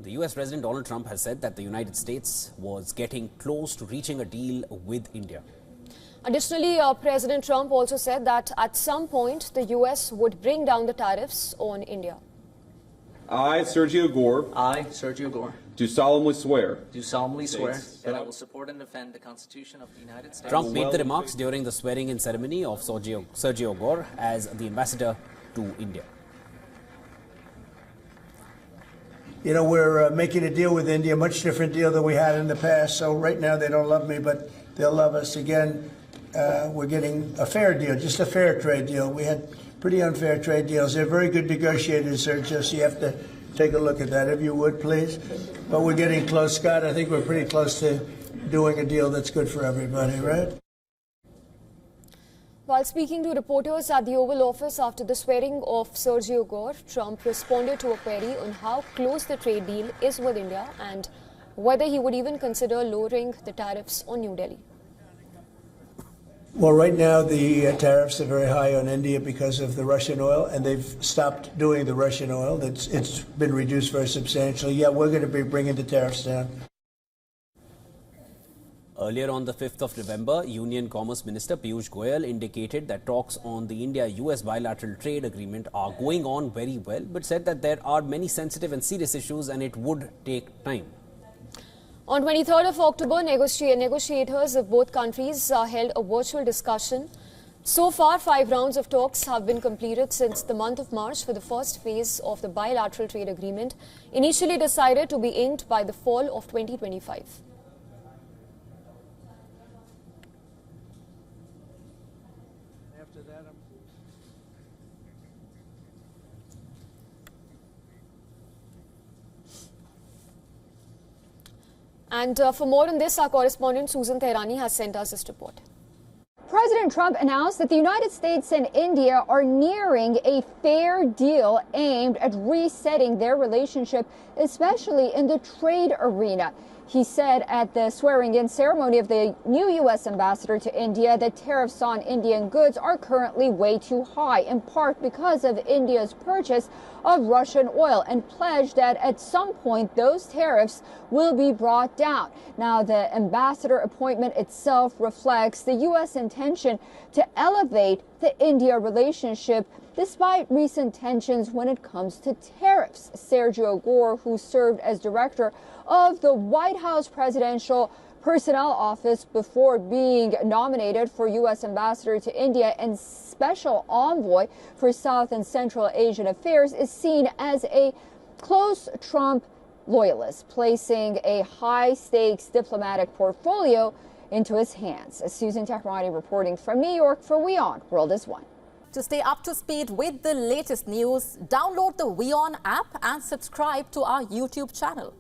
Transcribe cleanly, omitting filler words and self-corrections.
The US President Donald Trump has said that the United States was getting close to reaching a deal with India. Additionally, President Trump also said that at some point the US would bring down the tariffs on India. I, Sergio Gore, Do solemnly swear that I will support and defend the Constitution of the United States. Trump made the remarks during the swearing-in ceremony of Sergio Gore as the ambassador to India. You know, we're making a deal with India, a much different deal than we had in the past. So right now they don't love me, but they'll love us again. We're getting a fair deal, just a fair trade deal. We had pretty unfair trade deals. They're very good negotiators, Sergio, so you have to take a look at that, if you would, please. But we're getting close, Scott. I think we're pretty close to doing a deal that's good for everybody, right? While speaking to reporters at the Oval Office after the swearing of Sergio Gore, Trump responded to a query on how close the trade deal is with India and whether he would even consider lowering the tariffs on New Delhi. Well, right now the tariffs are very high on India because of the Russian oil, and they've stopped doing the Russian oil. It's been reduced very substantially. Yeah, we're going to be bringing the tariffs down. Earlier on the 5th of November, Union Commerce Minister Piyush Goyal indicated that talks on the India-U.S. bilateral trade agreement are going on very well, but said that there are many sensitive and serious issues and it would take time. On 23rd of October, negotiators of both countries held a virtual discussion. So far, 5 rounds of talks have been completed since the month of March for the first phase of the bilateral trade agreement, initially decided to be inked by the fall of 2025. And for more on this, our correspondent Susan Tehrani has sent us this report. President Trump announced that the United States and India are nearing a fair deal aimed at resetting their relationship, especially in the trade arena. He said at the swearing-in ceremony of the new U.S. ambassador to India that tariffs on Indian goods are currently way too high, in part because of India's purchase of Russian oil, and pledged that at some point those tariffs will be brought down. Now, the ambassador appointment itself reflects the U.S. intention to elevate the India relationship despite recent tensions when it comes to tariffs. Sergio Gore, who served as director of the White House Presidential Personnel Office before being nominated for U.S. Ambassador to India and Special Envoy for South and Central Asian Affairs, is seen as a close Trump loyalist, placing a high-stakes diplomatic portfolio into his hands. Susan Tehrani reporting from New York for WION World is One. To stay up to speed with the latest news, download the WION app and subscribe to our YouTube channel.